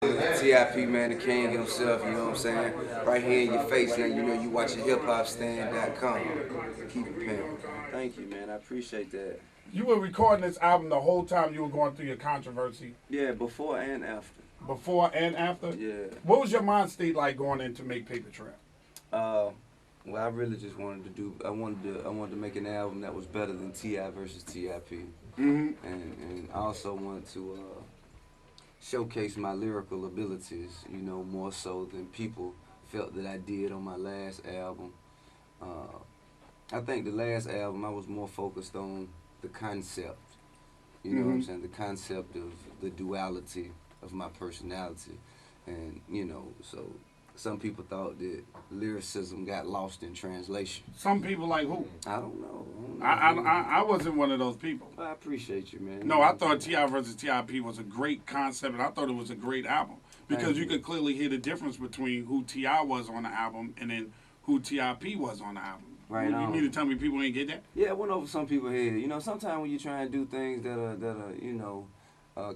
TIP, man, the king himself, you know what I'm saying? Right here in your face now, you know you watching HipHopStan.com. Keep it pimping. Thank you, man. I appreciate that. You were recording this album the whole time you were going through your controversy? Yeah, before and after. Before and after? Yeah. What was your mind state like going in to make Paper Trap? Well, I really just wanted to do. I wanted to make an album that was better than T.I. versus TIP, and I also wanted to showcase my lyrical abilities. You know, more so than people felt that I did on my last album. I think the last album I was more focused on the concept. You know what I'm saying? The concept of the duality of my personality, and you know, so. Some people thought that lyricism got lost in translation. Some people like who? I don't know. I wasn't one of those people. I appreciate you, man. No, I thought T.I. versus TIP was a great concept, and I thought it was a great album. Because you could clearly hear the difference between who T.I. was on the album and then who TIP was on the album. Right on. You mean to tell me people ain't get that? Yeah, it went over some people's head. You know, sometimes when you try and do things that are you know,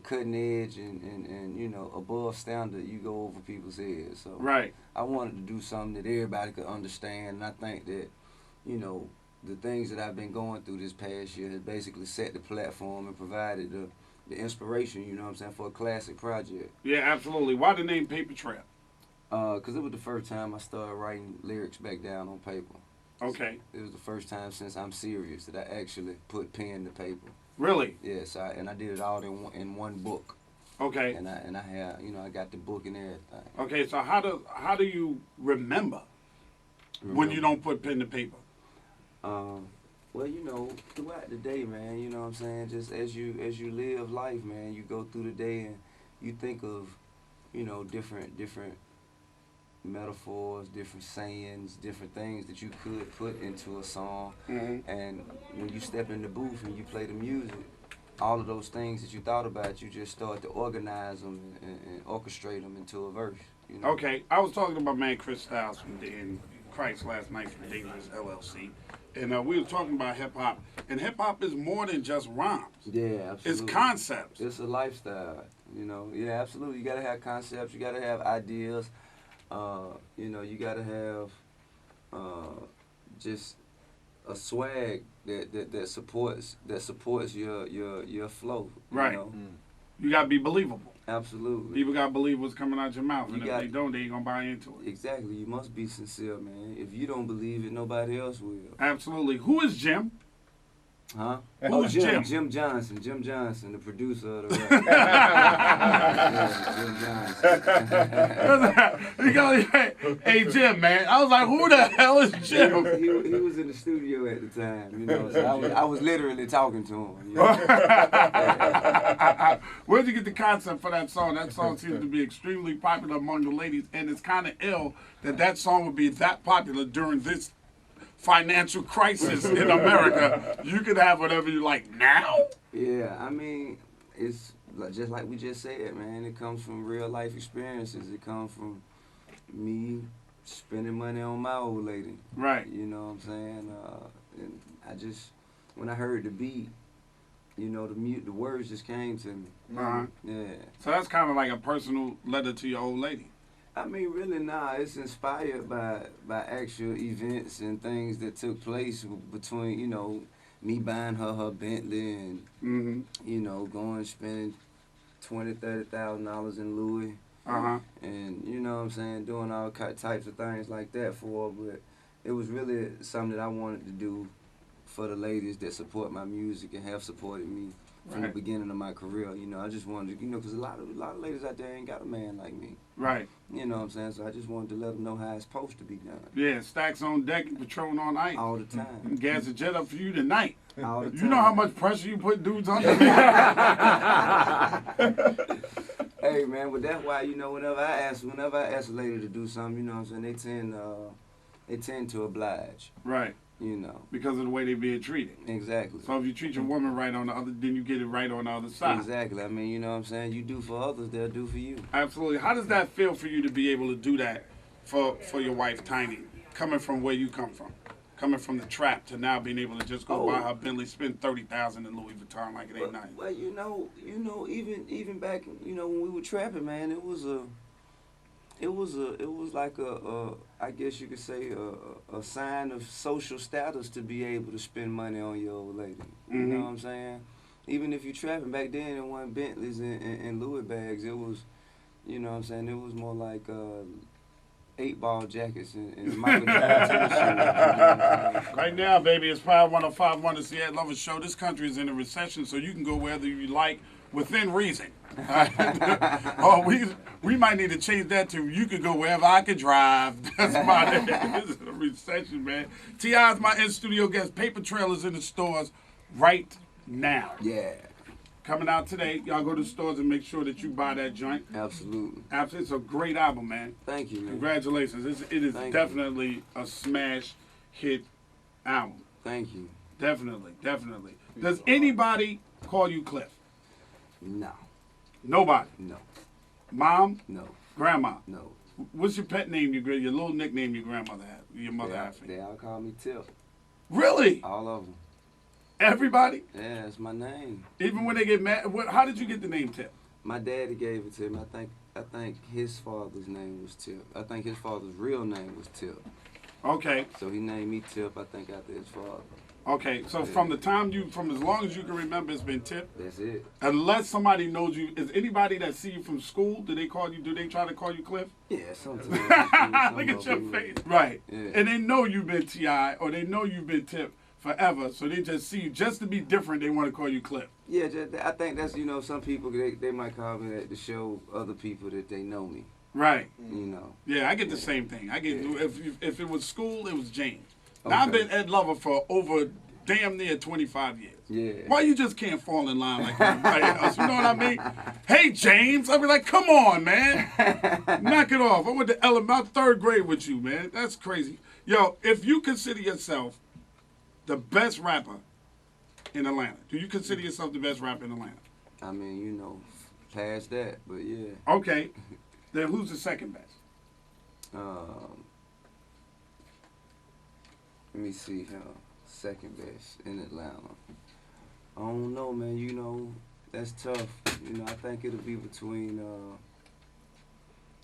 cutting edge and you know, above standard, you go over people's heads. So right. I wanted to do something that everybody could understand, and I think that, you know, the things that I've been going through this past year has basically set the platform and provided the inspiration, you know what I'm saying, for a classic project. Yeah, absolutely. Why the name Paper Trap? Because it was the first time I started writing lyrics back down on paper. Okay. It was the first time since I'm serious that I actually put pen to paper. Really? Yes, and I did it all in one book. Okay. And I have, you know, I got the book and everything. Okay, so how do you remember when you don't put pen to paper? Well, you know, throughout the day, man, you know what I'm saying? Just as you live life, man, you go through the day and you think of, you know, different metaphors, different sayings, different things that you could put into a song. And when you step in the booth and you play the music, all of those things that you thought about, you just start to organize them and orchestrate them into a verse. You know? Okay, I was talking about man Chris Styles from Christ last night from Dangerous LLC, and we were talking about hip hop, and hip hop is more than just rhymes. Yeah, absolutely. It's concepts. It's a lifestyle. You know, yeah, absolutely. You gotta have concepts. You gotta have ideas. You know, you gotta have just a swag that supports your flow. Right. Know? You gotta be believable. Absolutely. People gotta believe what's coming out your mouth, and if they don't, they ain't gonna buy into it. Exactly. You must be sincere, man. If you don't believe it, nobody else will. Absolutely. Who is Jim? Huh? Who's Jim? Jim Johnson. Jim Johnson, the producer of the rap. Yeah, Jim Johnson. Hey, Jim, man. I was like, who the hell is Jim? He was in the studio at the time, you know. So I was literally talking to him. You know? Where'd you get the concept for that song? That song seems to be extremely popular among the ladies, and it's kind of ill that song would be that popular during this financial crisis in America. You can have whatever you like now. Yeah, I mean, it's just like we just said, man. It comes from real life experiences. It comes from me spending money on my old lady. Right. You know what I'm saying? And I just, when I heard the beat, you know, the words just came to me. Yeah. So that's kind of like a personal letter to your old lady. I mean, really, it's inspired by actual events and things that took place between, you know, me buying her Bentley and, you know, going spending $20,000-$30,000 in Louie. And, you know what I'm saying, doing all types of things like that for her. But it was really something that I wanted to do for the ladies that support my music and have supported me from the beginning of my career. You know, I just wanted to, you know, because a lot of ladies out there ain't got a man like me. Right. You know what I'm saying? So I just wanted to let them know how it's supposed to be done. Yeah, stacks on deck and Patron on ice. All the time. And gas a jet up for you tonight. All the time. You know how much pressure you put dudes under? Hey, man, but that's why, you know, whenever I ask a lady to do something, you know what I'm saying, they tend to oblige. Right. You know. Because of the way they're being treated. Exactly. So if you treat your woman right on the other, then you get it right on the other side. Exactly. I mean, you know what I'm saying? You do for others, they'll do for you. Absolutely. How does that feel for you to be able to do that for your wife, Tiny, coming from where you come from? coming from the trap to now being able to just go buy her Bentley, spend $30,000 in Louis Vuitton like it ain't nothing. Well, even back, when we were trapping, man, it was like I guess you could say a sign of social status to be able to spend money on your old lady. You know what I'm saying? Even if you trapping back then, it wasn't Bentleys and Louis bags. It was, you know what I'm saying? It was more like 8-ball jackets and Michael Jordan tennis shoes. You know what I'm saying? Right now, baby, it's Power 105.1, the Seattle Lovers Show. This country is in a recession, so you can go wherever you like within reason. Oh, we might need to change that to you can go wherever I can drive. That's about it. This is a recession, man. T.I.'s my in-studio guest. Paper Trail is in the stores right now. Yeah. Coming out today. Y'all go to the stores and make sure that you buy that joint. Absolutely. It's a great album, man. Thank you, man. Congratulations. It is definitely a smash hit album. Thank you. Definitely. Does anybody call you Cliff? No. Nobody? No. Mom? No. Grandma? No. What's your pet name, your little nickname your grandmother had, your mother had for you? They all call me Tip. Really? All of them. Everybody? Yeah, it's my name. Even when they get mad? How did you get the name Tip? My daddy gave it to him. I think his father's name was Tip. I think his father's real name was Tip. Okay. So he named me Tip, I think, after his father. Okay, so from as long as you can remember, it's been Tip? That's it. Unless somebody knows you, is anybody that see you from school, do they try to call you Cliff? Yeah, sometimes. Look at your face. Right. Yeah. And they know you've been T.I. or they know you've been Tip forever, so they just see you, just to be different, they want to call you Cliff. Yeah, I think that's, some people, they might call me that to show other people that they know me. Right. Yeah, I get the same thing. I get, if it was school, it was James. Now, I've been Ed Lover for over damn near 25 years. Yeah. Why you just can't fall in line like everybody else? You know what I mean? Hey, James. I'll be like, come on, man. Knock it off. I went to my 3rd grade with you, man. That's crazy. Yo, if you consider yourself the best rapper in Atlanta, do you consider yourself the best rapper in Atlanta? I mean, past that, but yeah. Okay. Then who's the second best? Let me see here. Second best in Atlanta. I don't know, man. That's tough. I think it'll be between.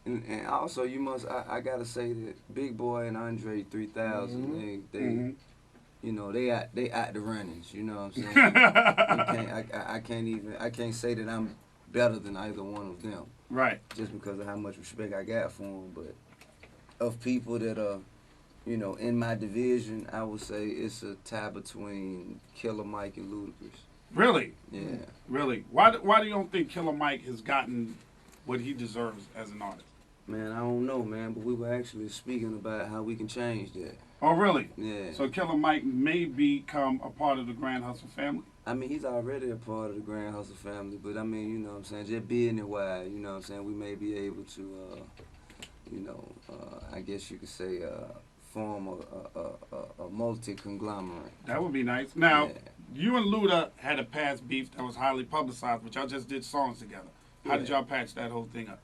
And also, I gotta say that Big Boy and Andre 3000. They out the runnings. You know what I'm saying? I can't say that I'm better than either one of them. Right. Just because of how much respect I got for them, but of people that are. In my division, I would say it's a tie between Killer Mike and Ludacris. Really? Yeah. Really? Why do you don't think Killer Mike has gotten what he deserves as an artist? Man, I don't know, man, but we were actually speaking about how we can change that. Oh, really? Yeah. So Killer Mike may become a part of the Grand Hustle family? I mean, he's already a part of the Grand Hustle family, but I mean, you know what I'm saying, just being it wide, you know what I'm saying, we may be able to, I guess you could say, form a multi-conglomerate. That would be nice. Now, you and Luda had a past beef that was highly publicized, but y'all just did songs together. How did y'all patch that whole thing up?